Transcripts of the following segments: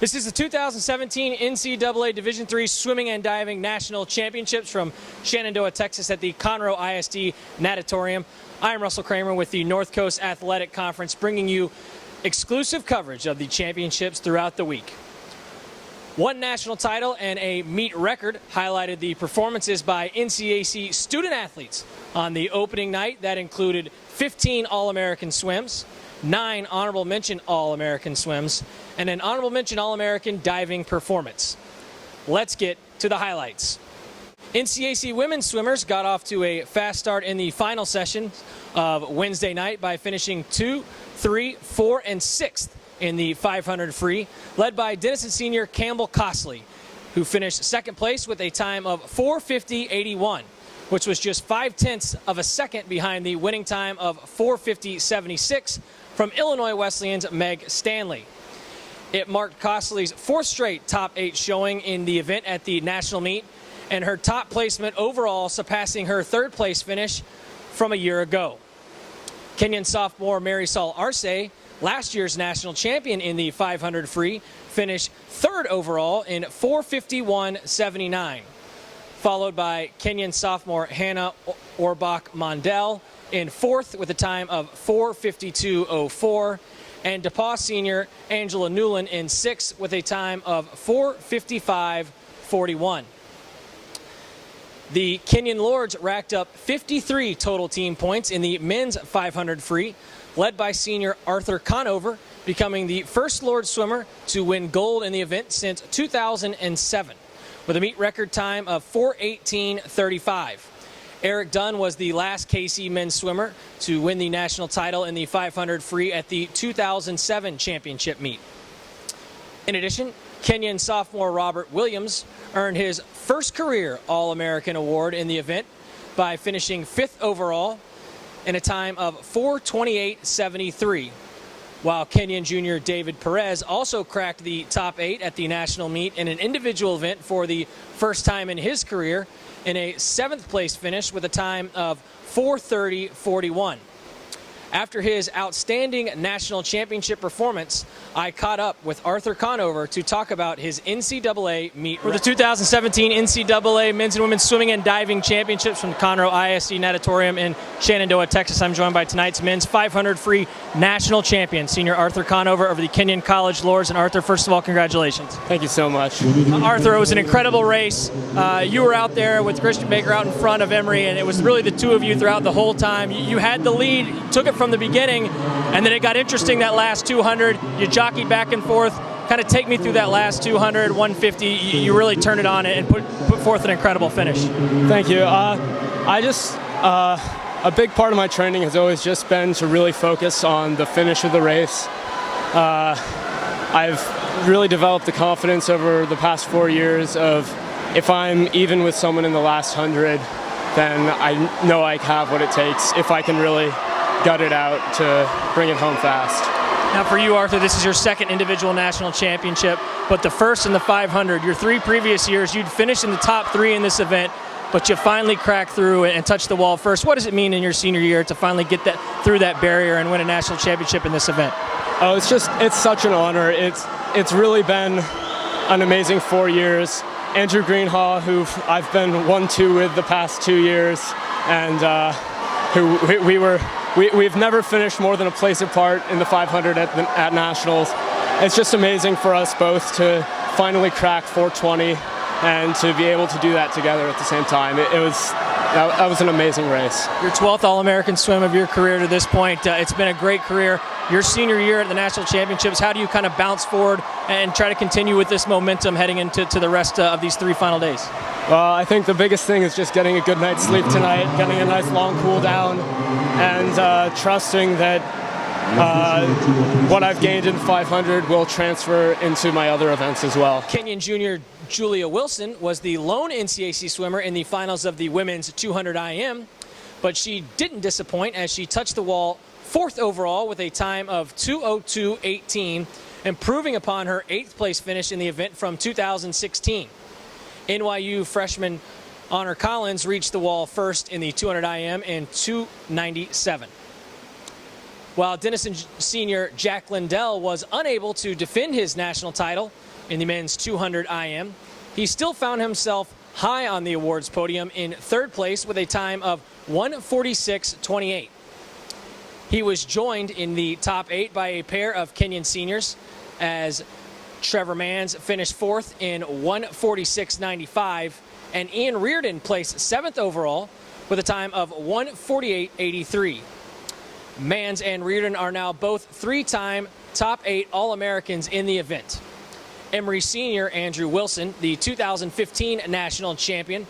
This is the 2017 NCAA Division III Swimming and Diving National Championships from Shenandoah, Texas at the Conroe ISD Natatorium. I'm Russell Kramer with the North Coast Athletic Conference, bringing you exclusive coverage of the championships throughout the week. One national title and a meet record highlighted the performances by NCAC student athletes on the opening night. That included 15 All-American swims, 9 honorable mention All-American swims, and an honorable mention All-American diving performance. Let's get to the highlights. NCAC women's swimmers got off to a fast start in the final session of Wednesday night by finishing 2, 3, 4, and 6th in the 500 free, led by Denison senior Campbell Costley, who finished second place with a time of 4:50.81, which was just 0.5 of a second behind the winning time of 4:50.76 from Illinois Wesleyan's Meg Stanley. It marked Costley's 4th straight top 8 showing in the event at the national meet, and her top placement overall, surpassing her 3rd place finish from a year ago. Kenyan sophomore Marisol Arce, last year's national champion in the 500 free, finished 3rd overall in 4:51.79, followed by Kenyan sophomore Hannah Orbach Mondell in 4th with a time of 4:52.04, and DePauw senior Angela Newland in 6th with a time of 4:55.41. The Kenyan Lords racked up 53 total team points in the men's 500 free, led by senior Arthur Conover, becoming the first Lord swimmer to win gold in the event since 2007, with a meet record time of 4:18.35. Eric Dunn was the last KC men's swimmer to win the national title in the 500 free at the 2007 championship meet. In addition, Kenyan sophomore Robert Williams earned his first career All-American award in the event by finishing 5th overall in a time of 4:28.73, while Kenyan junior David Perez also cracked the top 8 at the national meet in an individual event for the first time in his career in a 7th place finish with a time of 4:30.41. After his outstanding national championship performance, I caught up with Arthur Conover to talk about his NCAA meet. For the 2017 NCAA Men's and Women's Swimming and Diving Championships from Conroe ISD Natatorium in Shenandoah, Texas, I'm joined by tonight's men's 500 free national champion, senior Arthur Conover of the Kenyan College Lords. And Arthur, first of all, congratulations. Thank you so much. Arthur, it was an incredible race. You were out there with Christian Baker out in front of Emory, and it was really the two of you throughout the whole time. You had the lead, took it from the beginning, and then it got interesting that last 200. You jockeyed back and forth. Kind of take me through that last 200, 150. You really turned it on and put forth an incredible finish. Thank you. A big part of my training has always just been to really focus on the finish of the race. I've really developed the confidence over the past 4 years of if I'm even with someone in the last 100, then I know I have what it takes if I can really gut it out to bring it home fast. Now for you, Arthur, this is your 2nd individual national championship, but the first in the 500. Your 3 previous years, you'd finished in the top 3 in this event, but you finally cracked through and touched the wall first. What does it mean in your senior year to finally get that through that barrier and win a national championship in this event? Oh, it's such an honor. It's really been an amazing 4 years. Andrew Greenhaw, who I've been 1-2 with the past 2 years, and we've never finished more than a place apart in the 500 at nationals. It's just amazing for us both to finally crack 4:20 and to be able to do that together at the same time. That was an amazing race. Your 12th All-American swim of your career to this point. It's been a great career. Your senior year at the national championships, how do you kind of bounce forward and try to continue with this momentum heading into the rest of these 3 final days? Well, I think the biggest thing is just getting a good night's sleep tonight, getting a nice long cool down, and trusting that what I've gained in 500 will transfer into my other events as well. Kenyan junior Julia Wilson was the lone NCAC swimmer in the finals of the women's 200 IM, but she didn't disappoint as she touched the wall 4th overall with a time of 2:02.18, improving upon her 8th place finish in the event from 2016. NYU freshman Honor Collins reached the wall first in the 200 IM in 2:97. While Denison senior Jack Lindell was unable to defend his national title, in the men's 200 IM. He still found himself high on the awards podium in third place with a time of 1:46.28. He was joined in the top 8 by a pair of Kenyan seniors, as Trevor Manns finished fourth in 1:46.95, and Ian Reardon placed 7th overall with a time of 1:48.83. Manns and Reardon are now both 3-time top 8 All-Americans in the event. Emory senior Andrew Wilson, the 2015 national champion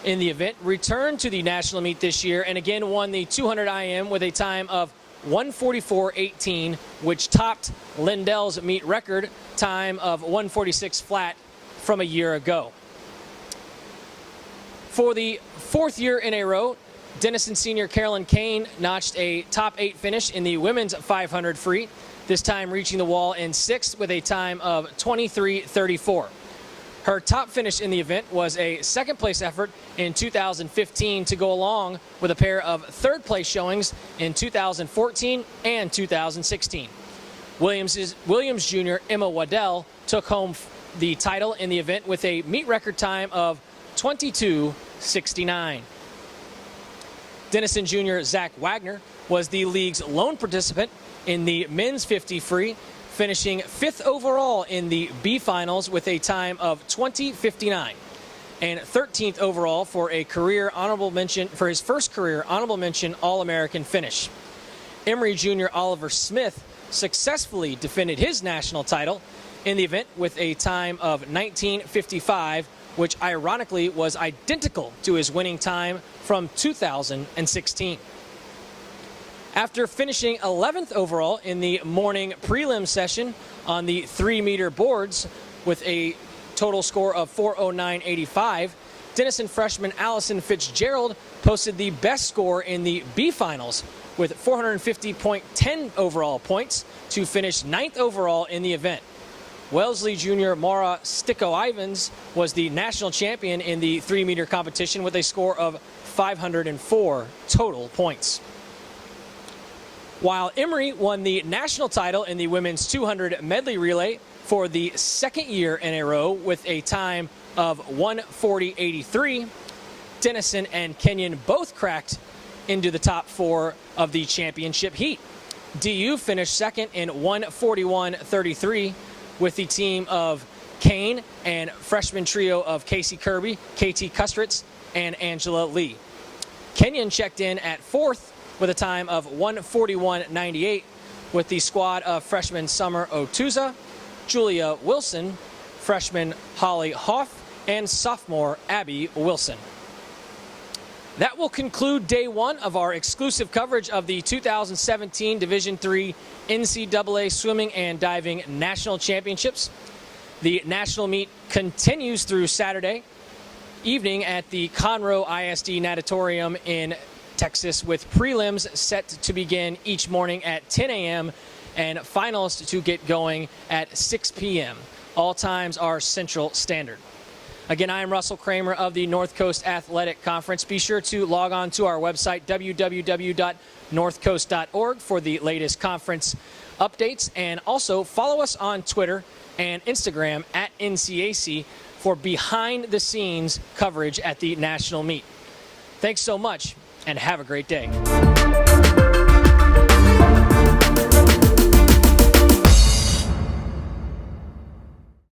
in the event, returned to the national meet this year and again won the 200 IM with a time of 1:44.18, which topped Lindell's meet record time of 1:46 flat from a year ago. For the 4th year in a row, Denison senior Carolyn Kane notched a top 8 finish in the women's 500 free, this time reaching the wall in 6th with a time of 23:34. Her top finish in the event was a 2nd place effort in 2015 to go along with a pair of 3rd place showings in 2014 and 2016. Williams Jr. Emma Waddell took home the title in the event with a meet record time of 22:69. Denison Jr. Zach Wagner was the league's lone participant in the men's 50 free, finishing 5th overall in the B finals with a time of 20:59, and 13th overall for a career honorable mention for his first career honorable mention All-American finish. Emory Jr. Oliver Smith successfully defended his national title in the event with a time of 19:55, which ironically was identical to his winning time from 2016. After finishing 11th overall in the morning prelim session on the 3-meter boards with a total score of 4:09.85, Denison freshman Allison Fitzgerald posted the best score in the B finals with 450.10 overall points to finish 9th overall in the event. Wellesley Jr. Mara Sticko-Ivans was the national champion in the 3-meter competition with a score of 504 total points. While Emory won the national title in the women's 200 medley relay for the 2nd year in a row with a time of 1:40.83, Denison and Kenyon both cracked into the top 4 of the championship heat. DU finished 2nd in 1:41.33 with the team of Kane and freshman trio of Casey Kirby, KT Kustritz, and Angela Lee. Kenyon checked in at 4th with a time of 1:41.98 with the squad of freshman Summer Otuza, Julia Wilson, freshman Holly Hoff, and sophomore Abby Wilson. That will conclude day 1 of our exclusive coverage of the 2017 Division III NCAA Swimming and Diving National Championships. The national meet continues through Saturday evening at the Conroe ISD Natatorium in Texas, with prelims set to begin each morning at 10 a.m. and finals to get going at 6 p.m. All times are Central Standard. Again, I am Russell Kramer of the North Coast Athletic Conference. Be sure to log on to our website, www.northcoast.org, for the latest conference updates, and also follow us on Twitter and Instagram at NCAC for behind-the-scenes coverage at the national meet. Thanks so much, and have a great day.